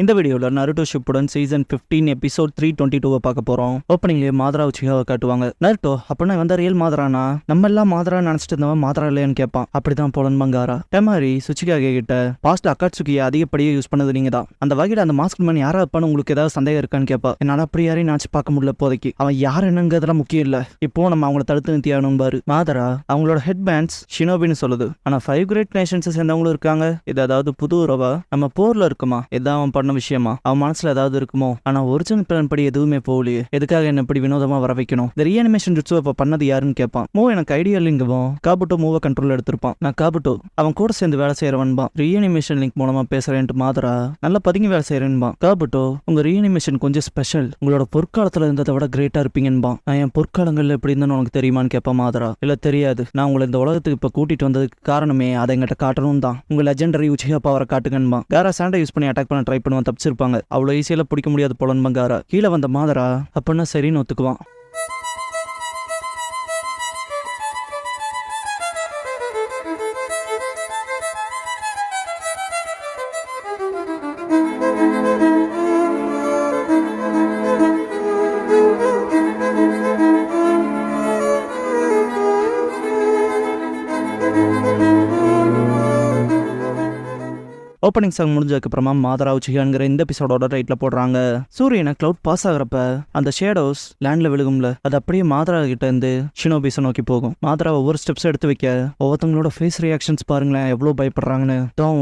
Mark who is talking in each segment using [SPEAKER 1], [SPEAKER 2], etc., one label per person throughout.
[SPEAKER 1] இந்த வீடியோல Naruto Shippuden season 15 episode 322 பார்க்க போறோம். ஓப்பனிங்லேயே மாதரா உச்சிகாவை காட்டுவாங்க. நருட்டோ அப்பனா வந்த ரியல் மாதரானா, நம்ம எல்லாம் மாதரா நினைச்சிட்டு இருந்தவன் மாதரா இல்லையான்னு கேட்பான். அப்படிதான் போலன் பங்காரா டெமாரி சுச்சிகாகே கிட்ட பாஸ்ட் அக்காட்சுகியை அதிகப்படியே யூஸ் பண்ணது நீங்க தான், அந்த வகையில அந்த மாஸ்க் மேன் யாரா இருப்பான்னு உங்களுக்கு ஏதாவது சந்தேகம் இருக்கான்னு கேட்பா. என்னால அப்படி யாரையும் நினைச்சு பார்க்க முடியல இப்போதைக்கு, அவன் யார் என்னங்கிறதுலாம் முக்கியம் இல்ல, இப்போ நம்ம அவங்கள தடுத்து நிறுத்தியாகணும் பாரு. மாதரா அவங்களோட ஹெட் பேண்ட்ஸ் ஷினோபின்னு சொல்லுது, ஆனா 5 கிரேட் நேஷன்ஸ் சேர்ந்தவங்களும் இருக்காங்க. இது அதாவது புது உறவா, நம்ம போர்ல இருக்குமா, இதான் அவன் பண்ண விஷயமா, அவன் மனசுல ஏதாவது இருக்குமோ. ஆனா ஒரிஜினல் பிளான் படி எதுவுமே போகலையே, எதுக்காக என்ன இப்படி வினோதமா வர வைக்கணும். இந்த ரீஅனிமேஷன் ஜுட்ஸு இப்ப பண்ணது யாருன்னு கேட்பான். எனக்கு ஐடியா இல்லைங்கவும் காபுட்டோ மூவ கண்ட்ரோல் எடுத்திருப்பான். நான் காபுட்டோ அவன் கூட சேர்ந்து வேலை செய்யறவன்பா, ரீஅனிமேஷன் லிங்க் மூலமா பேசுறேன்ட்டு மாதரா நல்லா பதுங்கி வேலை செய்யறேன்பா. காபுட்டோ உங்க ரீஅனிமேஷன் கொஞ்சம் ஸ்பெஷல், உங்களோட பொற்காலத்துல இருந்ததை விட கிரேட்டா இருப்பீங்கன்பா. நான் என் பொற்காலங்கள்ல எப்படி இருந்தேன்னு உனக்கு தெரியுமான்னு கேட்பா மாதரா. இல்ல தெரியாது, நான் உங்களை இந்த உலகத்துக்கு இப்ப கூட்டிட்டு வந்ததுக்கு காரணமே அதை எங்கிட்ட காட்டணும் தான், உங்க லெஜெண்டரி உச்சிகா பவரை காட்டுங்கன்பா. காரா சாண்டை யூஸ் பண்ணி அட்டாக் பண்ண ட்ரை பண்ணுவான், தப்பிச்சிருப்பாங்க. அவ்வளவு ஈஸியில பிடிக்க முடியாது போலன்பா. காரா கீழே வந்த மாதரா அப்படின்னா சரின்னு ஒத்துக்குவான். ஓப்பனிங் சாங் முடிஞ்சதுக்கு அப்புறமா மாதரா உச்சிகாங்கிற இந்த எபிசோடோட ரைட்ல போடுறாங்க. சூரியனை கிளவுட் பாஸ் ஆகிறப்ப அந்த ஷேடோஸ் லேண்ட்ல விழுகும்ல, அது அப்படியே மாதரா கிட்ட இருந்து ஷினோபிஸை நோக்கி போகும். மாதரா ஒவ்வொரு ஸ்டெப்ஸ் எடுத்து வைக்க ஒவ்வொருத்தவங்களோட ஃபேஸ் ரியாக்ஷன்ஸ் பாருங்களேன் எவ்வளவு பயப்படுறாங்கன்னு.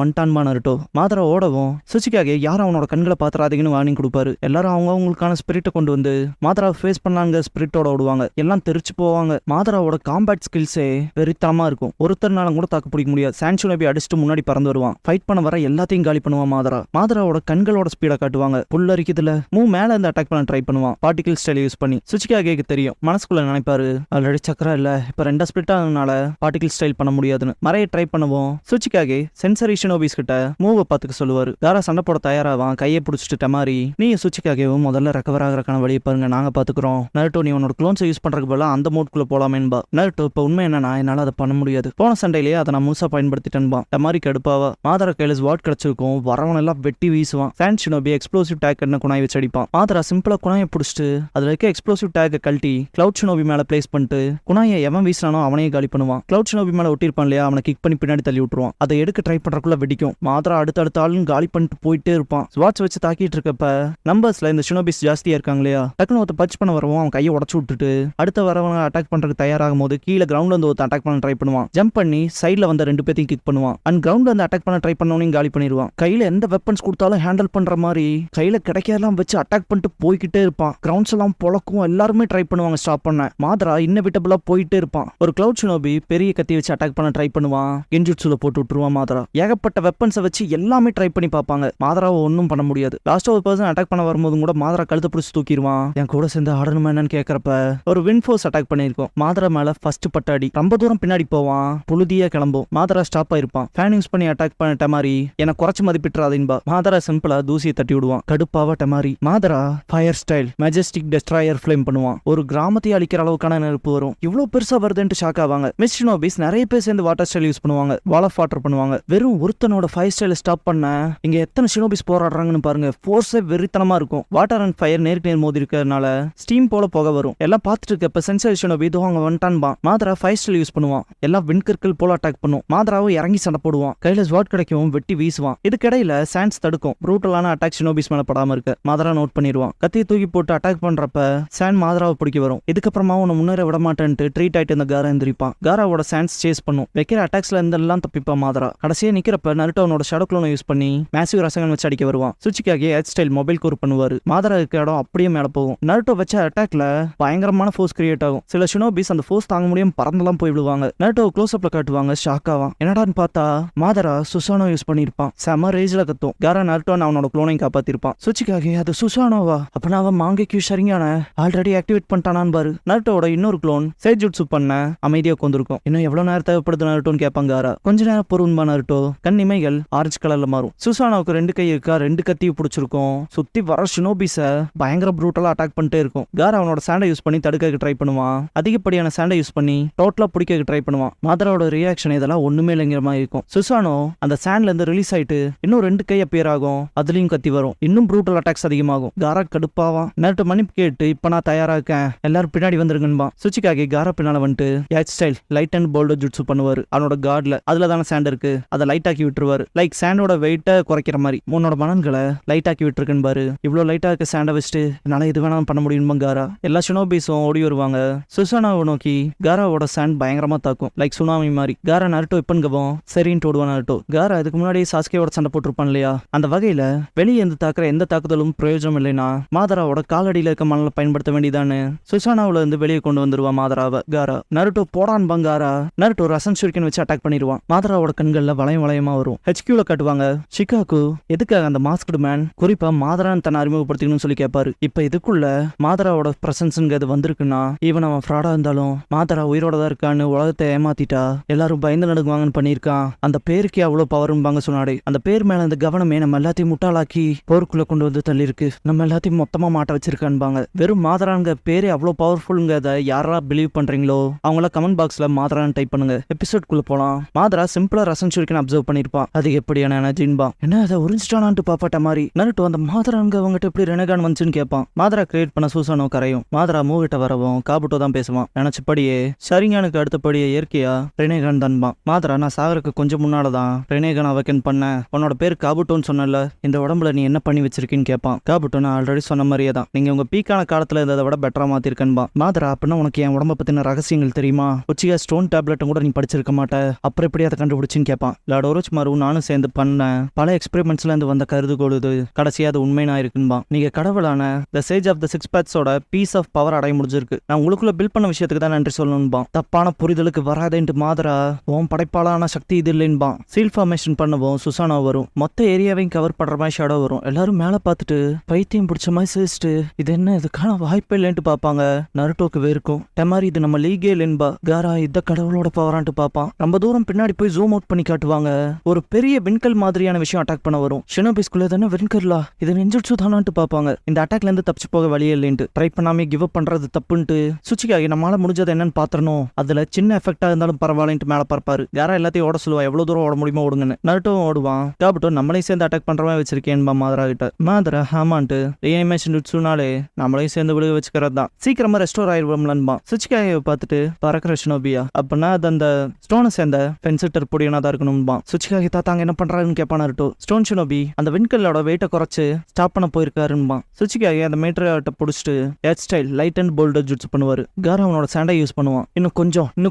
[SPEAKER 1] ஒன் டான் நருட்டோ மாதரா ஓடவும் சுச்சிக்காக யாரும் அவனோட கண்களை பாத்துறாதீங்கன்னு வார்னிங் கொடுப்பாரு. எல்லாரும் அவங்களுக்கான ஸ்பிரிட்டை கொண்டு வந்து மாதரா ஃபேஸ் பண்ணாங்க. ஸ்பிரிட்டோட ஓடுவாங்க, எல்லாம் தெரிச்சு போவாங்க. மாதராவோட காம்பேட் ஸ்கில்ஸே வெறித்தனமா இருக்கும், ஒருத்தர்னாலும் கூட தாக்கு பிடிக்க முடியாது. சான்சுனபி அடிச்சுட்டு முன்னாடி பறந்து வருவான், ஃபைட் பண்ண வர எல்லாத்தையும் காலி பண்ணுவான் மாதரா. மாதராவோட கண்களோட ஸ்பீடை காட்டுவாங்க, புல்லரிக்குதுல மேல இருந்து அட்டாக் பண்ண ட்ரை பண்ணுவான் பார்ட்டிகல் ஸ்டைல் யூஸ் பண்ணி. சுச்சிகாகேக்கு தெரியும், மனசுக்குள்ள நினைப்பாரு ஆல்ரெடி சக்கரா இல்ல, இப்ப ரெண்டா ஸ்பிளிட் ஆனதுனால பார்ட்டிகல் ஸ்டைல் பண்ண முடியாதுன்னு. மறைய ட்ரை பண்ணுவோம். சுச்சிகாகே சென்சரி ஷினோபிஸ் கிட்ட மூவ பாத்துக்க சொல்லுவாரு. காரா சண்டை போட தயாராவான், கையை பிடிச்சிட்டு டெமாரி நீ சுச்சிகாகேவும் முதல்ல ரெக்கவர் ஆகிறக்கான வழியை பாருங்க, நாங்க பாத்துக்கிறோம். நருட்டோ நீ உன்னோட க்ளோன்ஸை யூஸ் பண்றதுக்கு பதிலா அந்த மோட்குள்ள போலாமேன்பா. நருட்டோ இப்ப உண்மை என்னன்னா என்னால அதை பண்ண முடியாது, போன சண்டையிலேயே அதை நான் முழுசா பயன்படுத்திட்டேன்பா. டெமாரி கடுப்பாவா. மாதரா கையில ஸ்வாட் கிடைச்சிருக்கும், வரவன் எல்லாம் வெட்டி வீசுவான். சான் ஷினோபி எக்ஸ்ப்ளோசிவ் டேக் என்ன குணாய் வச்சு அடிப்பான். மாதரா சிம்பிளா குணாயை பிடிச்சிட்டு அதுல இருக்க எக்ஸ்ப்ளோசிவ் டேக்கை கழட்டி கிளவுட் ஷினோபி மேல பிளேஸ் பண்ணிட்டு குணாயை எவன் வீசினானோ அவனையே காலி பண்ணுவான். கிளவுட் ஷினோபி மேல ஒட்டிருப்பான் இல்லையா, அவனை கிக் பண்ணி பின்னாடி தள்ளி விட்டுருவான். அதை எடுக்க ட்ரை பண்றதுக்குள்ள வெடிக்கும். மாதரா அடுத்த ஆளும் காலி பண்ணிட்டு போயிட்டே இருப்பான். ஸ்வாட்ச் வச்சு தாக்கிட்டு இருக்கப்ப நம்பர்ஸ்ல இந்த ஷினோபிஸ் ஜாஸ்தியா இருக்காங்க இல்லையா, டக்குனு ஒருத்த பஞ்ச் பண்ண வரவும் அவன் கையை உடச்சு விட்டுட்டு அடுத்த வரவங்க அட்டாக் பண்றதுக்கு தயாராகும் போது கீழே கிரவுண்ட்ல வந்து ஒருத்த அட்டாக் பண்ண ட்ரை பண்ணுவான். ஜம்ப் பண்ணி சைட்ல வந்த 2 பேத்தையும் கிக் பண்ணுவான். அண்ட் கிரவுண்ட்ல வந்து அட்டாக் பண்ண ட்ரை பண்ணவனையும் காலி பண்ணிடுவான். கையில எந்த வெப்பன்ஸ் கொடுத்தாலும் ஹேண்டில் பண்ற மாதிரி கையில கிடைக்கலாம் வச்சு அட்டாக் பண்ணிட்டு போய்கிட்டே இருப்பான். கிரவுண்ட்ஸ் எல்லாம் பொழக்கும், எல்லாருமே ட்ரை பண்ணுவாங்க ஸ்டாப் பண்ண. மாதரா இன்னவிட்டபிளா போயிட்டே இருப்பான். ஒரு கிளவுட் ஷினோபி பெரிய கத்தி வச்சு அட்டாக் பண்ண ட்ரை பண்ணுவான், கென்ஜுட்சுல போட்டு விட்டுருவான். மாதரா ஏகப்பட்ட வெப்பன்ஸை வச்சு எல்லாமே ட்ரை பண்ணி பார்ப்பாங்க, மாதராவை ஒன்னும் பண்ண முடியாது. லாஸ்ட் ஒரு பர்சன் அட்டாக் பண்ண வரும்போது கூட மாதரா கழுத்தை பிடிச்சி தூக்கிடுவான். என் கூட சேர்ந்து ஆடணுமா என்னன்னு கேட்கறப்ப ஒரு வின்ஃபோர்ஸ் அட்டாக் பண்ணிருக்கோம். மாதரா மேல ஃபர்ஸ்ட் பட்டாடி ரொம்ப தூரம் பின்னாடி போவான், புழுதியா கிளம்பும். மாதரா ஸ்டாப் ஆயிருப்பான். ஃபேன் யூஸ் பண்ணி அட்டாக் பண்ணிட்ட மாதிரி எனக்கு குறைச்சு மதிப்பிட்டுறாதீன்பா. மாதரா சிம்பிளா தூசியை தட்டி விடுவான், கடுப்பாவ Temari. Madara fire style majestic destroyer flame பண்ணுவான். ஒரு கிராமத்தை அழிக்கிற அளவுக்கான நெருப்பு வரும். இவ்வளவு பெருசா வருதுன்னு ஷாக் ஆவாங்க. மிஸ் ஷினோபிஸ் நிறைய பேர் சேர்ந்து வாட்டர் ஸ்டைல் யூஸ் பண்ணுவாங்க, வால் ஆஃப் வாட்டர் பண்ணுவாங்க. வெறும் ஒருத்தனோட ஃபயர் ஸ்டைல ஸ்டாப் பண்ண இங்க எத்தனை ஷினோபிஸ் போராடுறாங்கன்னு பாருங்க. ஃபோர்ஸே வெறித்தனமா இருக்கும். வாட்டர் அண்ட் ஃபயர் நேருக்கு நேர் மோதி இருக்கிறதுனால ஸ்டீம் போல போக வரும். எல்லாம் பார்த்துட்டு இருக்க சென்சரி ஷினோபி இதோ அவங்க வந்துட்டான்பா. மாதரா ஃபயர் ஸ்டைல் யூஸ் பண்ணுவான், எல்லாம் விண்கற்கள் போல அட்டாக் பண்ணும். மாதராவும் இறங்கி சண்டை போடுவான், கையில ஸ்வாட் கிடைக்கும், வெட்டி வீசுவான். இதுக்கிடையில சான்ஸ் தடுக்கும். ப்ரூட்டலான அட்டாக் ஷினோபிஸ் மேல படாம இருக்க மாதரா நோட் பண்ணிடுவான். கத்தியை தூக்கி போட்டு அட்டாக் பண்றப்ப சான் மாதராவை பிடிக்க வரும். இதுக்கப்புறமா உன்னை முன்னேற விட மாட்டேன்ட்டு ட்ரீட் ஆயிட்டு இந்த காரா எந்திரிப்பான். காராவோட சான்ஸ் சேஸ் பண்ணும், வைக்கிற அட்டாக்ஸ்ல இருந்தெல்லாம் தப்பிப்பான் மாதரா. கடைசியா நிக்கிறப்ப நருட்டோ அவனோட ஷேடோ க்ளோனை யூஸ் பண்ணி மேசிவ் ரசகன் வச்சு அடிக்க வருவான். சுச்சிக்காக ஹெட் ஸ்டைல் மொபைல் கோர் பண்ணுவாரு. மாதரா இருக்க இடம் அப்படியே மேல போகும். நருட்டோ வச்ச அட்டாக்ல பயங்கரமான ஃபோர்ஸ் கிரியேட் ஆகும். சில ஷினோபிஸ் அந்த ஃபோர்ஸ் தாங்க முடியாம பறந்தெல்லாம் போய் விடுவாங்க. நருட்டோ க்ளோஸ் அப்ல காட்டுவாங்க, ஷாக் ஆவான். என்னடான்னு பார்த்தா மாதரா சுசானோ யூஸ் பண்ணிருப்பான். செம ரேஜ்ல கத்தும். காரா நருட்டோ அவனோட க்ளோனை காப்பாத்திருப்பான். சுச்சிக்காக அது சுசானோவா, அப்பனா அவன் மாங்கேக்யூ ஷரிங்கான ஆல்ரெடி ஆக்டிவேட் பண்ணிட்டானான்னு பாரு. நருட்டோட இன்னொரு க்ளோன் சேஜுட்சு பண்ண அமைதியா கொண்டிருக்கும். இன்னும் எவ்வளவு நேரம் தேவைப்படுது நருட்டோன்னு கேட்பாங்க. கொஞ்ச நேரம் பொறுன்பா நருட்டோ. கண் இமைகள் ஆரஞ்சு கலர்ல மாறும். சுசானோவுக்கு 2 கை இருக்கா, 2 கத்தியை பிடிச்சிருக்கும். சுத்தி வர ஷினோபிஸ பயங்கர ப்ரூட்டலா அட்டாக் பண்ணிட்டே இருக்கும். காரா அவனோட சாண்டை யூஸ் பண்ணி தடுக்க ட்ரை பண்ணுவான். அதிகப்படியான சாண்டை யூஸ் பண்ணி டோட்டலா பிடிக்க ட்ரை பண்ணுவான். மாதராவோட ரியாக்ஷன் இதெல்லாம் ஒண்ணுமே இல்லைங்கிற மாதிரி இருக்கும். சுசானோ அந்த சாண்ட்ல இருந்து ரிலீஸ் ரிலீஸ் ஆயிட்டு இன்னும் 2 கை அப்பியர் ஆகும், அதுலயும் கத்தி வரும், இன்னும் ப்ரூட்டல் அட்டாக்ஸ் அதிகமாகும். காரா கடுப்பாவான். நேரட்டு மன்னிப்பு கேட்டு இப்ப நான் தயாரா இருக்கேன், எல்லாரும் பின்னாடி வந்துருங்கன்பா. சுச்சிகாகி காரா பின்னால வந்துட்டு hair style light and folder jutsu பண்ணுவாரு. அவனோட கார்ட்ல அதுல தானே சாண்ட் இருக்கு, அதை லைட் ஆக்கி விட்டுருவாரு. லைக் சாண்டோட வெயிட்டை குறைக்கிற மாதிரி உன்னோட மனன்களை லைட் ஆக்கி விட்டுருக்குன்னு பாரு. இவ்வளவு லைட்டா இருக்க சாண்டை வச்சுட்டு என்னால இது வேணாலும் பண்ண முடியுமா காரா. எல்லா ஷினோபிஸும் ஓடி வருவாங்க. சுசானாவை நோக்கி காராவோட சாண்ட் பயங்கரமா தாக்கும், லைக் சுனாமி மாதிரி. காரா நருட்டோ இப்பன்கவும் சரின்னு ஓடுவான். நருட்டோ காரா இதுக்கு முன்னாடி சாஸ்கேவோட சண்டை போட்டிருப்பான் இல்லையா, அந்த வகையில வெளியே இருந்து தாக்குற எந்த தாக்குதலும் பிரயோஜனம் இல்லைன்னா மாதராவோட காலடியில இருக்க மணலை பயன்படுத்த வேண்டியதானு சுசானாவுல இருந்து வெளியே கொண்டு வந்துருவான் மாதராவை. காரா நருட்டோ போடான் பங்காரா. நருட்டோ ரசன் ஷூரிக்கன் வச்சு அட்டாக் பண்ணிடுவான். மாதராவோட கண்கள்ல வளையம் வளையமா வரும். ஹெச்கியூல காட்டுவாங்க. ஷிகாகு எதுக்காக அந்த மாஸ்க்டு மேன் குறிப்பா மாதரான் தன்னை அறிமுகப்படுத்திக்கணும்னு சொல்லி கேட்பாரு. இப்ப இதுக்குள்ள மாதராவோட பிரசன்ஸ்ங்கிறது வந்திருக்குன்னா ஈவன் அவன் ஃப்ராடா இருந்தாலும் மாதரா உயிரோட தான் இருக்கான்னு உலகத்தை ஏமாத்திட்டா எல்லாரும் பயந்து நடுங்குவாங்கன்னு பண்ணியிருக்கான். அந்த பேருக்கே அவ்வளவு பவரும்பாங்க சொன்னாடே. அந்த பேர் மேல அந்த கவனமே நம்ம எல்லாத்தையும் முட்டாளாக்கி போருக்குள்ள கொண்டு வந்து தள்ளி இருக்கு, நம்ம எல்லாத்தையும் மொத்தமா மாட்ட வச்சிருக்கான்பாங்க. வெறும் மாதராங்க பேரே அவ்வளவு பவர்ஃபுல்ங்கிறத யாரா பிலீவ் பண்றீங்களோ அவங்கள கமெண்ட் பாக்ஸ்ல மாதரான்னு டைப் பண்ணுங்க. எபிசோட் குள்ள போலாம். மாதரா சிம்பிளா ரசன் ஷூரிக்கன் அப்சர்வ் பண்ணிருப்பான். அது எப்படியான எனர்ஜின்பா. என்ன அதை உறிஞ்சிட்டானான்ட்டு பாப்பாட்ட மாதிரி. நருட்டோ அந்த மாதராங்க அவங்ககிட்ட எப்படி ரெனகான் வந்துச்சுன்னு கேட்பான். மாதரா கிரியேட் பண்ண சூசானோ கரையும். மாதரா மூவிட்ட வரவும் காபுட்டோ தான் பேசுவான். நினைச்சபடியே சரிங்கானுக்கு அடுத்தபடியே இயற்கையா ரெனேகான் தான்பான். மாதரா நான் சாகருக்கு கொஞ்சம் முன்னாலதான் ரெனேகான் அவக்கன் பண்ண. உன்னோட பேர் காபுட்டோன்னு சொன்னல, இந்த உடம்புல நீ என்ன பண்ணி வச்சிருக்கீன்னு கேட்பான். காபுட்டோ நான் ஆல்ரெடி சொன்ன மாதிரியே தான், நீங்க உங்க பீக்கான காலத்துல இருந்ததை விட பெட்டரா மாத்திருக்கன்பா. மாதரா அப்படின்னா உனக்கு என் உடம்ப பத்தின ரகசியங்கள் தெரியுமா, உச்சிகா ஸ்டோன் டேப்லெட்டும் கூட நீ படிச்சிருக்க மாட்ட, அப்புறம் எப்படி அதை கண்டுபிடிச்சுன்னு கேட்பான். லார்ட் ஒரோச்சிமாரு நானும் சேர்ந்து பண்ண பல எக்ஸ்பெரிமெண்ட்ஸ்ல இருந்து வந்த கருதுகோள் இது, கடைசியா அது உண்மையா இருக்குன்பா. நீங்க கடவுளான the sage of the six பேட்ஸோட பீஸ் ஆஃப் பவர் அடைய முடிஞ்சிருக்கு, நான் உங்களுக்குள்ள பில்ட் பண்ண விஷயத்துக்கு தான் நன்றி சொல்லணும்பா. தப்பான புரிதலுக்கு வராதேன்ட்டு மாதரா உன் படைப்பாளான சக்தி இது இல்லைன்பா. சீல் ஃபார்மேஷன் பண்ணவும் சுசானா வரும். மொத்த ஏரியாவையும் கவர் பண்ற மாதிரி ஷேடோ வரும். எல்லாரும் மேல பார்த்துட்டு பைத்தியம் பிடிச்ச மாதிரி சிரிச்சுட்டு இது என்ன இதுக்கான வாய்ப்பே இல்லைன்ட்டு பாப்பாங்க. நருட்டோக்கு வேர்க்கும். டெமாரி இது நம்ம லீகே இல்லைன்பா. காரா இந்த கடவுளோட பவரான்ட்டு பாப்பான். ரொம்ப தூரம் பின்னாடி போய் ஜூம் அவுட் பண்ணி காட்டுவாங்க. ஒரு பெரிய விண்கல் மாதிரியான விஷயம் அட்டாக் பண்ண வரும். ஷினோபிஸ்குள்ள தானே விண்கல்லா, இது நெஞ்சுட்சு தானான்ட்டு பாப்பாங்க. இந்த அட்டாக்ல இருந்து தப்பிச்சு போக வழியே இல்லைன்ட்டு ட்ரை பண்ணாமே கிவ் அப் பண்றது தப்புன்ட்டு சுச்சிகாகி நம்மளால முடிஞ்சது என்னன்னு பாத்திரணும், அதுல சின்ன எஃபெக்டா இருந்தாலும் பரவாயில்லைன்ட்டு மேல பார்ப்பாரு. யாரா எல்லாத்தையும் ஓட சொல்லுவா, எவ்வளவு தூரம் ஓட முடியுமோ ஓடுங்கன்னு. நருட்டோ ஓடுவான். காபுட்டோ நம்மளையும் சேர்ந்து அட்டாக் பண்ற மாதிரி வச்சிருக்கேன்பா மாதரா கிட்ட. மாதரா ஹாமான்ட்டு ரீஅனிமேஷன் டுட்சுனாலே நம்மளையும் சேர்ந்து விழுக வச்சுக்கிறது தான், சீக்கிரமா ரெஸ்டோர் ஆயிடுவோம்லன்பா. சுச்சிகாயை பார்த்துட்டு பறக்கிற ஷினோபியா அப்படின்னா அது அந்த ஸ்டோனை சேர்ந்த ஃபென்சிட்டர் பொடியனா தான் இருக்கணும்பா. சுச்சிகாகி தாத்தாங்க என்ன பண்றாருன்னு கேட்பான் நருட்டோ. ஸ்டோன் ஷினோபி அந்த விண்கல்லோட வெயிட்டை குறைச்சு ஸ்டாப் பண்ண போயிருக்காருன்பா. சுச்சிகாகி அந்த மீட்டரை புடிச்சிட்டு hair style light and boulder ஜுட்ஸ் பண்ணுவாரு. காரா அவனோட சாண்டை யூஸ் பண்ணுவான். இன்னும்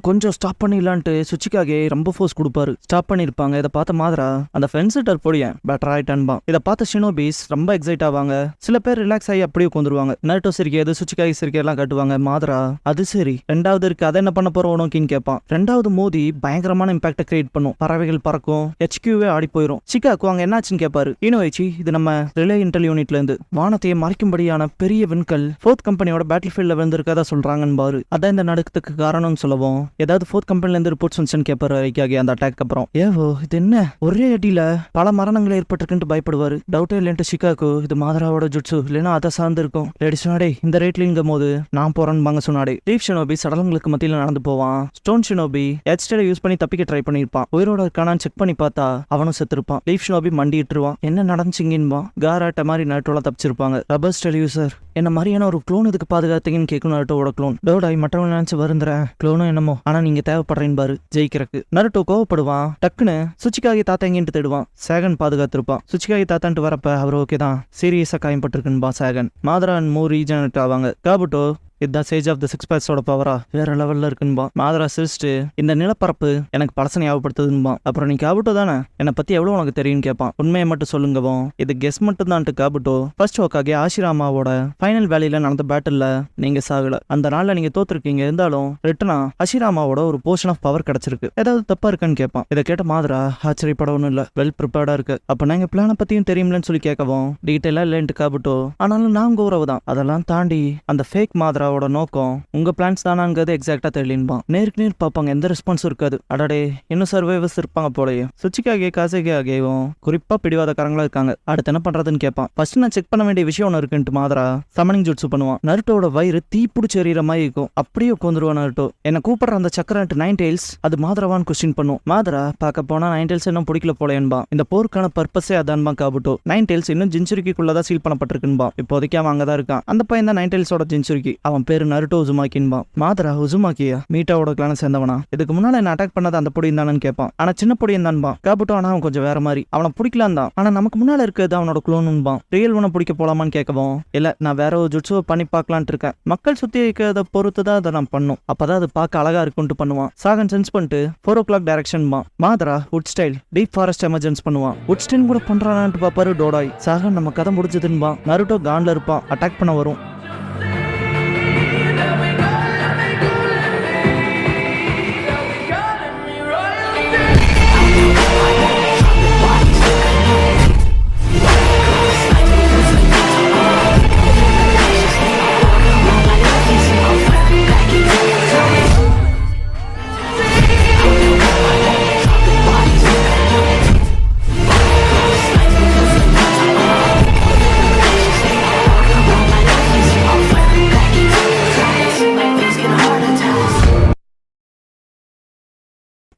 [SPEAKER 1] கொஞ்சம் ஸ்டாப் பண்ணிடலான்ட்டு சுச்சிகாகி ரொம்ப ஃபோர்ஸ் கொடுப்பாரு. ஸ்டாப் பண்ணிருப்பாங்க. இதை பார்த்த மாதரா அந்த ஃபென்சிட்டர் பொடியன் பெட்டர் ஆயிட்டான்பா. இதை பார்த்த ஷினோபிஸ் ரொம்ப எக்ஸைட் ஆவாங்க. சில பேர் ரிலாக்ஸ் ஆகி அப்படியே உட்காந்துருவாங்க. நருட்டோ சிரிக்கிறது சுச்சிகாகி சிரிக்கிறதெல்லாம் காட்டுவாங்க. மாதரா அது சரி ரெண்டாவது இருக்கு, அதை என்ன பண்ண போறோம் உனக்குன்னு கேட்பான். ரெண்டாவது மோதி பயங்கரமான இம்பாக்ட கிரியேட் பண்ணும். பறவைகள் பறக்கும், HQவே ஆடி போயிடும். சிகாக்கு அங்க என்னாச்சுன்னு கேட்பாரு. இனோயிச்சி இது நம்ம ரிலே இன்டெல் யூனிட்ல இருந்து வானத்தையே மறைக்கும்படியான பெரிய விண்கல் ஃபோர்த் கம்பெனியோட பேட்டில் ஃபீல்ட்ல விழுந்திருக்கதா சொல்றாங்கன்னு பாரு. அதான் இந்த நடுக்கத்துக்கு காரணம்னு சொல்லவும் ஏதாவது ஃபோர்த் கம்பெனில இருந்து ரிப்போர்ட்ஸ் வந்துச்சுன்னு கேட்பாரு ஐக்காகி அந்த அட்டாக் அப்புறம். ஏவோ இது என்ன ஒரே அடியில பல மரணங்கள் ஏற்பட்டிருக்குன்னு பயப்படுவாரு. டவுட்டே இல்லைன்ட்டு சிகாக்கு இது மாதராவோட ஜுட்சு இல்லைன்னா அதை சார்ந்து இருக்கும். லேடி சொன்னாடே இந்த ரேட்லிங்கும் போது நான் போறேன்னு பாங்க சொன்னாடே. லீவ் ஷினோபி சடலங்களுக்கு மத்தியில நடந்து போவான். ஸ்டோன் ஷினோபி ஹெட்ஸ்டைலை யூஸ் பண்ணி தப்பிக்க ட்ரை பண்ணிருப்பான். உயிரோட இருக்கானான்னு செக் பண்ணி பார்த்தா அவனும் செத்துருப்பான். Leave shinobi மண்டிட்டுருவான். என்ன நடந்துச்சிங்கன்பா. காராட்ட மாதிரி நருட்டோல தப்பிச்சிருப்பாங்க. ரப்பர் ஸ்டைல் யூசர் என்ன மாதிரியான ஒரு க்ளோன் இதுக்கு பாதுகாத்தீங்கன்னு கேட்கும் நருட்டோட க்ளோன். டோடாய் மற்றவங்க நினைச்சு வருந்துறேன் க்ளோனும் என்னமோ, ஆனா நீங்க தேவைப்படுறேன்னு பாரு ஜெயிக்கிறக்கு. நருட்டோ கோவப்படுவான். டக்குன்னு சுச்சிகாகி தாத்தா எங்கிட்டு தேடுவான். சேகன் பாதுகாத்திருப்பான். சுச்சிகாகி தாத்தான்ட்டு வரப்ப அவர் ஓகே தான், சீரியஸா காயப்பட்டிருக்குன்பா சேகன். மாதரா அண்ட் மோ ரீஜெனரேட் ஆவாங்க. காபுட்டோ இதுதான் சேஜ் ஆஃப் த சிக்ஸ் பேட்ஸோட பவரா வேற லெவல்ல இருக்குன்பா. மாதரா சிரிச்சுட்டு இந்த நிலப்பரப்பு எனக்கு பழச ஞாபகப்படுத்துதுன்பா. அப்புறம் நீ காபுட்டோ தானே, என்னை பத்தி எவ்வளவு உனக்கு தெரியும்னு கேட்பான். உண்மையை மட்டும் சொல்லுங்கவும் இது கெஸ் மட்டும் தான்ட்டு காபுட்டோ. ஃபர்ஸ்ட் ஓக்காகே ஆஷிராமாவோட ஃபைனல் வேலையில நடந்த பேட்டில்ல நீங்க சாகல, அந்த நாள்ல நீங்க தோத்துருக்கீங்க, இருந்தாலும் ரிட்டனா ஆஷிராமாவோட ஒரு போர்ஷன் ஆஃப் பவர் கிடைச்சிருக்கு, ஏதாவது தப்பா இருக்கான்னு கேட்பான். இதை கேட்ட மாதரா ஆச்சரியப்பட ஒன்றும் இல்ல, வெல் ப்ரிப்பேர்டா இருக்கு. அப்ப நாங்க பிளான பத்தியும் தெரியும்லன்னு சொல்லி கேட்கவும் டீட்டெயிலா இல்லைன்ட்டு காபுட்டோ. ஆனாலும் நான் உங்க உறவு தான், அதெல்லாம் தாண்டி அந்த ஃபேக் மாதரா மாதராவோட நோக்கம் உங்க பிளான்ஸ் தானாங்கிறது எக்ஸாக்டா தெரியலன்பான். நேருக்கு நேர் பார்ப்பாங்க, எந்த ரெஸ்பான்ஸும் இருக்காது. அடடே இன்னும் சர்வைவர்ஸ் இருப்பாங்க போலயே. சுச்சிக்காகே காசேகாகேவும் குறிப்பா பிடிவாதக்காரங்களா இருக்காங்க. அடுத்து என்ன பண்றதுன்னு கேட்பான். ஃபர்ஸ்ட் நான் செக் பண்ண வேண்டிய விஷயம் ஒன்று இருக்குன்ட்டு மாதரா சமனிங் ஜூட்ஸு பண்ணுவான். நருட்டோட வயிறு தீப்பிடிச்சு எறிகிற மாதிரி இருக்கும். அப்படியே உட்காந்துருவான் நருட்டோ. என்ன கூப்பிடுற அந்த சக்கரன்ட்டு நைன் டெயில்ஸ் அது மாதராவான்னு கொஸ்டின் பண்ணும். மாதரா பார்க்க போனா நைன் டெயில்ஸ் இன்னும் பிடிக்கல போலேன்பா. இந்த போருக்கான பர்பஸே அதான்பா காபுட்டோ. நைன் டெயில்ஸ் இன்னும் ஜின்சுரிக்குள்ளதான் சீல் பண்ணப்பட்டிருக்குன்பா. இப்போதைக்கு அவன் அங்கதான் இருக்கான். அந்த பையன் தான் நைன் டெயில்ஸோட ஜின்சுரிக்கி. அவன் பேரு நருட்டோ உசுமாக்கின்பா. மாதரா உசுமாக்கியா மீட்டாவோட கிளான சேர்ந்தவனா? இதுக்கு முன்னால என்ன அட்டாக் பண்ணது அந்த பொடியும் தானு கேட்பான். ஆனா சின்ன பொடியும் தான்பா. காபுட்டோ ஆனா அவன் கொஞ்சம் வேற மாதிரி. அவனை பிடிக்கலாம் தான், ஆனா நமக்கு முன்னால இருக்கிறது அவனோட குளோனுன்பா. ரியல் ஒன்ன பிடிக்க போலாமான்னு கேட்கவும், இல்ல நான் வேற ஒரு ஜுட்சுவை பண்ணி பார்க்கலான்ட்டு இருக்கேன். மக்கள் சுத்தி இருக்கிறத பொறுத்து தான் அதை நான் பண்ணும். அப்பதான் அது பார்க்க அழகா இருக்கும்ட்டு பண்ணுவான். சாகன் சென்ஸ் பண்ணிட்டு 4 o'clock direction Madara wood style deep forest emergence பண்ணுவான். வுட் ஸ்டைல் கூட பண்றானான்ட்டு பாப்பாரு டோடாய். சாகன் நம்ம கதை முடிஞ்சதுன்பா. நருட்டோ கான்ல இருப்பான். அட்டாக் பண்ண வரும்.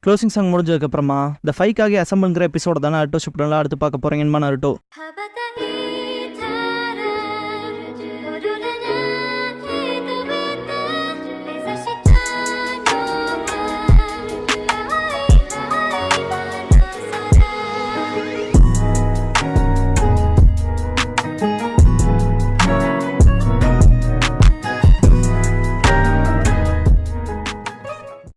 [SPEAKER 1] க்ளோசிங் சாங் முடிஞ்சதுக்கு அப்புறமா இந்த ஃபைக்காக அசம்பிள்ங்கிற எபிசோட தானே அடுத்த ஷிப்டெல்லாம் அடுத்து பார்க்க போறீங்கன்னு நருட்டோ.